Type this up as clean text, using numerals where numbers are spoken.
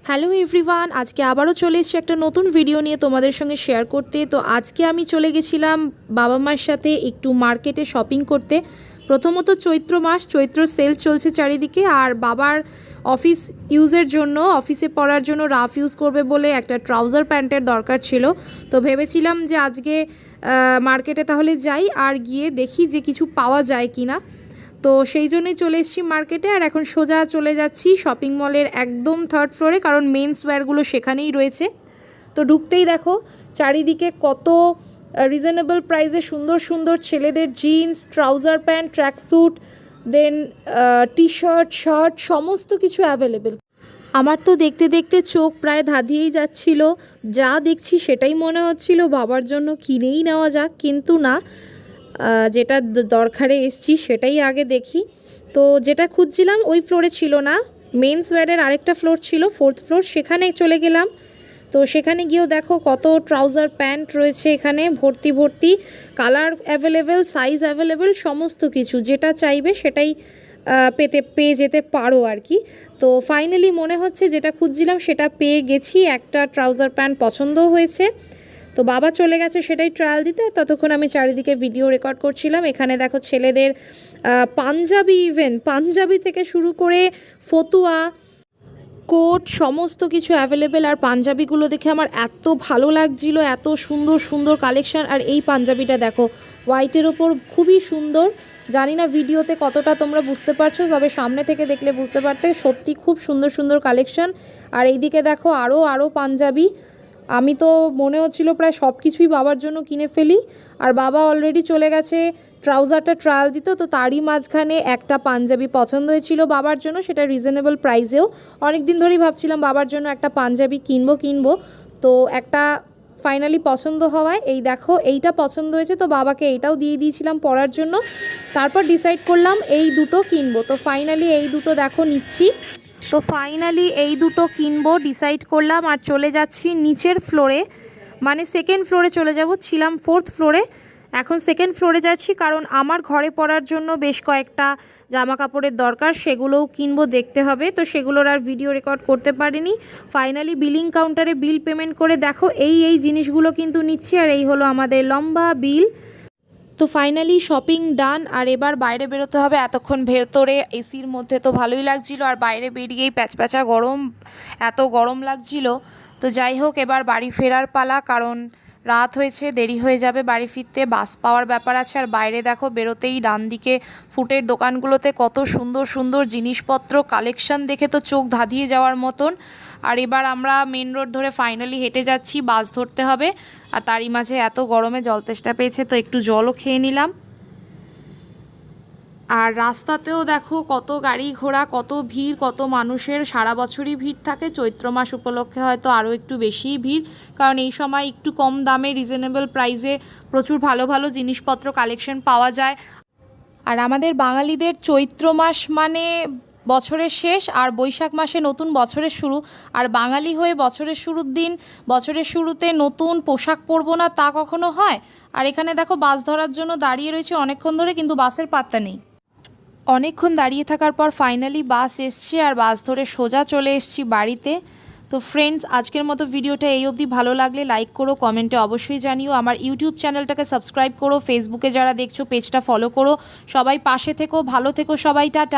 Hello everyone, আজকে আবারও চলে এসেছি একটা নতুন ভিডিও নিয়ে তোমাদের সঙ্গে শেয়ার করতে। তো আজকে আমি চলে গেছিলাম বাবা মার সাথে একটু মার্কেটে শপিং করতে। প্রথমত চৈত্র মাস, চৈত্র সেল চলছে চারিদিকে, আর বাবার অফিস ইউজের জন্য, অফিসে পরার জন্য রাফ ইউজ করবে বলে একটা ট্রাউজার প্যান্টের দরকার ছিল। তো ভেবেছিলাম যে আজকে মার্কেটে তাহলে যাই আর গিয়ে দেখি যে কিছু পাওয়া যায় কি না। তো সেই জন্যই চলে এসেছি মার্কেটে, আর এখন সোজা চলে যাচ্ছি শপিং মলের একদম থার্ড ফ্লোরে, কারণ মেন্স ওয়্যারগুলো সেখানেই রয়েছে। তো ঢুকতেই দেখো চারিদিকে কত রিজনেবল প্রাইসে সুন্দর সুন্দর ছেলেদের জিন্স, ট্রাউজার প্যান্ট, ট্র্যাকস্যুট, দেন টি শার্ট, শার্ট, সমস্ত কিছু অ্যাভেলেবেল। আমার তো দেখতে দেখতে চোখ প্রায় ধাঁধিয়েই যাচ্ছিল, যা দেখছি সেটাই মনে হচ্ছিল বাবার জন্য কিনেই নেওয়া যাক, কিন্তু না, যেটা দরকারে এসছি সেটাই আগে দেখি। তো যেটা খুঁজছিলাম ওই ফ্লোরে ছিল না, মেন্স ওয়্যারের আরেকটা ফ্লোর ছিল, ফোর্থ ফ্লোর, সেখানে চলে গেলাম। তো সেখানে গিয়েও দেখো কত ট্রাউজার প্যান্ট রয়েছে এখানে, ভর্তি ভর্তি, কালার অ্যাভেলেবেল, সাইজ অ্যাভেলেবেল, সমস্ত কিছু যেটা চাইবে সেটাই পেয়ে যেতে পারো আর কি। তো ফাইনালি মনে হচ্ছে যেটা খুঁজছিলাম সেটা পেয়ে গেছি, একটা ট্রাউজার প্যান্ট পছন্দও হয়েছে। তো বাবা চলে গেছে সেটাই ট্রায়াল দিতে, আর ততক্ষণ আমি চারিদিকে ভিডিও রেকর্ড করছিলাম। এখানে দেখো ছেলেদের পাঞ্জাবি, ইভেন পাঞ্জাবি থেকে শুরু করে ফতুয়া, কোট, সমস্ত কিছু অ্যাভেলেবেল। আর পাঞ্জাবিগুলো দেখে আমার এত ভালো লাগছিল, এত সুন্দর সুন্দর কালেকশান। আর এই পাঞ্জাবিটা দেখো হোয়াইটের ওপর, খুবই সুন্দর। জানি না ভিডিওতে কতটা তোমরা বুঝতে পারছো, তবে সামনে থেকে দেখলে বুঝতে পারতে, সত্যি খুব সুন্দর সুন্দর কালেকশান। আর এইদিকে দেখো আরও পাঞ্জাবি। আমি তো মনে হচ্ছিল প্রায় সব কিছুই বাবার জন্য কিনে ফেলি, আর বাবা অলরেডি চলে গেছে ট্রাউজারটা ট্রায়াল দিত। তো তারই মাঝখানে একটা পাঞ্জাবি পছন্দ হয়েছিল বাবার জন্য, সেটা রিজনেবল প্রাইসেও। অনেক দিন ধরেই ভাবছিলাম বাবার জন্য একটা পাঞ্জাবি কিনবো, তো একটা ফাইনালি পছন্দ হওয়ায় এই দেখো এইটা পছন্দ হয়েছে। তো বাবাকে এইটাও দিয়ে দিয়েছিলাম পরার জন্য, তারপর ডিসাইড করলাম এই দুটো কিনবো। তো ফাইনালি এই দুটো দেখো নিচ্ছি। তো ফাইনালি এই দুটো কিনবো ডিসাইড করলাম, আর চলে যাচ্ছি নিচের ফ্লোরে, মানে সেকেন্ড ফ্লোরে চলে যাব। ছিলাম ফোর্থ ফ্লোরে, এখন সেকেন্ড ফ্লোরে যাচ্ছি, কারণ আমার ঘরে পরার জন্য বেশ কয়েকটা জামা কাপড়ের দরকার, সেগুলোও কিনবো, দেখতে হবে। তো সেগুলোর আর ভিডিও রেকর্ড করতে পারিনি। ফাইনালি বিলিং কাউন্টারে বিল পেমেন্ট করে দেখো এই জিনিসগুলো কিন্তু নিচ্ছি, আর এই হলো আমাদের লম্বা বিল। তো ফাইনালি শপিং ডান, আর এবার বাইরে বেরোতে হবে। এতক্ষণ ভেতরে এসির মধ্যে তো ভালোই লাগছিল, আর বাইরে বেরিয়েই প্যাচপ্যাচা গরম, এত গরম লাগছিল। তো যাই হোক, এবার বাড়ি ফেরার পালা, কারণ রাত হয়েছে, দেরি হয়ে যাবে বাড়ি ফিরতে, বাস পাওয়ার ব্যাপার আছে। আর বাইরে দেখো বেরোতেই ডান দিকে ফুটের দোকানগুলোতে কত সুন্দর সুন্দর জিনিসপত্র, কালেকশন দেখে তো চোখ ধাঁধিয়ে যাওয়ার মতন। আর এবার আমরা মেন রোড ধরে ফাইনালি হেঁটে যাচ্ছি, বাস ধরতে হবে। আর তারই মাঝে এত গরমে জল তেষ্টা পেয়েছে, তো একটু জলও খেয়ে নিলাম। আর রাস্তাতেও দেখো কত গাড়ি ঘোড়া, কত ভিড়, কত মানুষের, সারা বছরই ভিড় থাকে, চৈত্র মাস উপলক্ষে হয়তো আরও একটু বেশিই ভিড়, কারণ এই সময় একটু কম দামে রিজনেবল প্রাইসে প্রচুর ভালো ভালো জিনিসপত্র কালেকশন পাওয়া যায়। আর আমাদের বাঙালিদের চৈত্র মাস মানে বছরের শেষ, আর বৈশাখ মাসে নতুন বছরের শুরু। আর বাঙালি হয়ে বছরের শুরুর দিন, বছরের শুরুতে নতুন পোশাক পরবো না তা কখনো হয়? আর এখানে দেখো বাস ধরার জন্য দাঁড়িয়ে রয়েছে অনেকক্ষণ ধরে, কিন্তু বাসের পাত্তা নেই। অনেকক্ষণ দাঁড়িয়ে থাকার পর ফাইনালি বাস এসছে, আর বাস ধরে সোজা চলে এসেছি বাড়িতে। তো ফ্রেন্ডস, আজকের মতো ভিডিওটা এই অবধি। ভালো লাগলে লাইক করো, কমেন্টে অবশ্যই জানিও। আমার ইউটিউব চ্যানেলটাকে সাবস্ক্রাইব করো, ফেসবুকে যারা দেখছো পেজটা ফলো করো। সবাই পাশে থেকো, ভালো থেকো সবাই, টাটা।